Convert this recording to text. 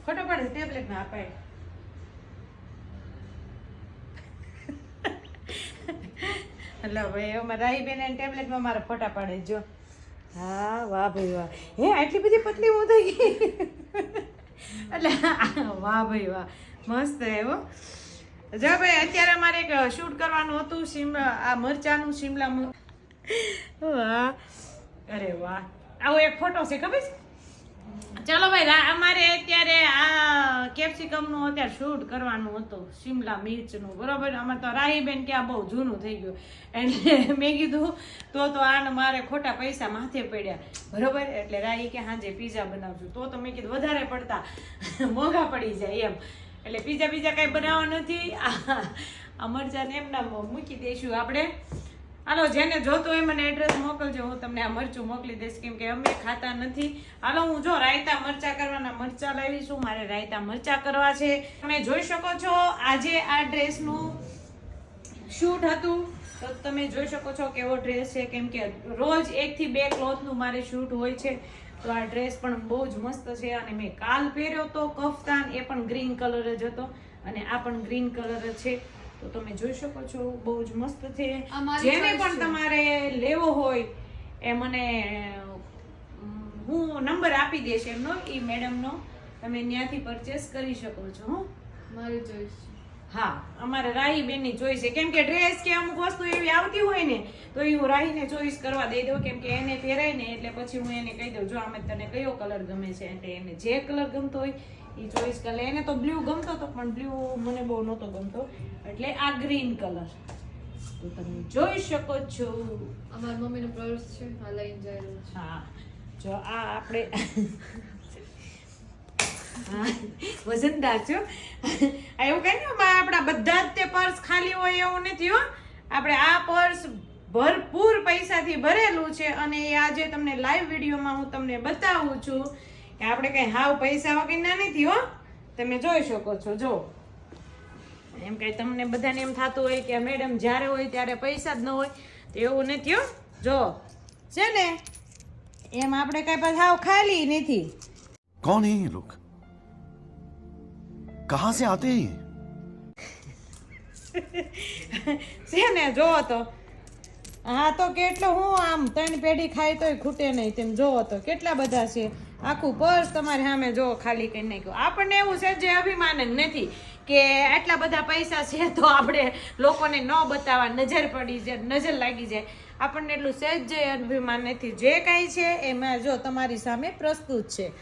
Photo પાડે tablet માં અપાય. એટલે ભાઈ અમારે રાહી બેન ટેબ્લેટ માં મારા ફોટા પાડે જો. હા વાહ ભાઈ વાહ. હે આટલી બધી પતલી હું થઈ ગઈ. એટલે વાહ ભાઈ વાહ મસ્ત એવો. જો ભાઈ અત્યારે અમારે એક શૂટ કરવાનું હતું આ મરચાનું શિમલા વાહ અરે વાહ. આવો એક ફોટો છે ખબર છે. ચાલો ભાઈ અમારે અત્યારે આ કેપ્સિકમનું અત્યારે શૂટ કરવાનું હતું શિમલા મિર્ચનું બરોબર. અમારે તો રાહીબેન કે આ બહુ જૂનું થઈ ગયું એટલે મેં કીધું તો આને મારે ખોટા પૈસા માથે પડ્યા બરોબર. એટલે રાહી કે હાંજે પીઝા બનાવશું તો મેં કીધું વધારે પડતા મોંઘા પડી જાય એમ એટલે પીઝા કઈ બનાવવા નથી. આ મરચાને એમના મૂકી દઈશું આપણે. હાલો જેને જોતું હોય મને એડ્રેસ મોકલજો, હું તમને આ મરચું મોકલી દઈશ કેમ કે અમે ખાતા નથી. હાલો હું જો રાયતા મરચા કરવાના મરચા લાવીશું. મારે રાયતા મરચા કરવા છે. તમે જોઈ શકો છો આજે આ ડ્રેસનું શૂટ હતું તો તમે જોઈ શકો છો કેવો ડ્રેસ છે કેમ કે રોજ 1 થી 2 ક્લોથનું મારે શૂટ હોય છે. તો આ ડ્રેસ પણ બહુ જ મસ્ત છે અને મેં કાલ પહેર્યો તો કફતાન એ પણ ગ્રીન કલર જ હતો અને આ પણ ગ્રીન કલર છે. તો તમે જોઈ શકો છો બહુ જ મસ્ત છે. જેને પણ તમારે લેવો હોય એ મને હું નંબર આપી દઈશ એમનો એ મેડમનો. તમે ત્યાંથી પરચેસ કરી શકો છો. મારી ચોઈસ. હા અમારે રાહી બેનની ચોઈસ છે કેમ કે ડ્રેસ કે અમુક વસ્તુ એવી આવતી હોય ને તો એ હું રાહીને ચોઈસ કરવા દઈ દઉં કેમ કે એને પહેરાય ને એટલે પછી હું એને કહી દઉં જો આમે તને કયો કલર ગમે છે એટલે એને જે કલર ગમતો હોય એ ચોઈસ કરે. એને તો બ્લુ ગમતો હતો પણ બ્લુ મને બહુ નહોતો ગમતો એટલે આ ગ્રીન કલર તો તમે જોઈ શકો છો. અમારી મમ્મીનો પર્સ છે આ લઈને જઈ રહ્યો છે. હા જો આ આપણે વજનદાર છો. એવું કઈ નહીં આપણા બધા જ તે પર્સ ખાલી હોય એવું નથી હો. આપણે આ પર્સ ભરપૂર પૈસાથી ભરેલું છે અને એ આજે તમને લાઈવ વિડીયોમાં હું તમને બતાવું છું કે આપણે કઈ હાવ પૈસા વગરના નથી હો. તમે જોઈ શકો છો. જો એમ કઈ તમને બધાને એમ થતું હોય કે મેડમ જ્યારે હોય ત્યારે પૈસા જ ન હોય તો એવું નથી હો. જો છે ને એમ આપણે કઈ પાછા હાવ ખાલી નથી. कौन है ये लोग, कहां से आते हैं છે ને જોવો તો હા તો કેટલો હું આમ 3 પેઢી ખાય તોય ખૂટે નહીં. તેમ જોવો તો કેટલા બધા છે. આખું પર્સ તમારે સામે જો ખાલી કરી નાખ્યું. આપણને એવું છે જે અભિમાન જ નથી કે આટલા બધા પૈસા છે તો આપણે લોકોને ન બતાવવા નજર પડી જાય નજર લાગી જાય. આપણને એટલું સહેજ અભિમાન નથી. જે કાંઈ છે એમાં જો તમારી સામે પ્રસ્તુત છે.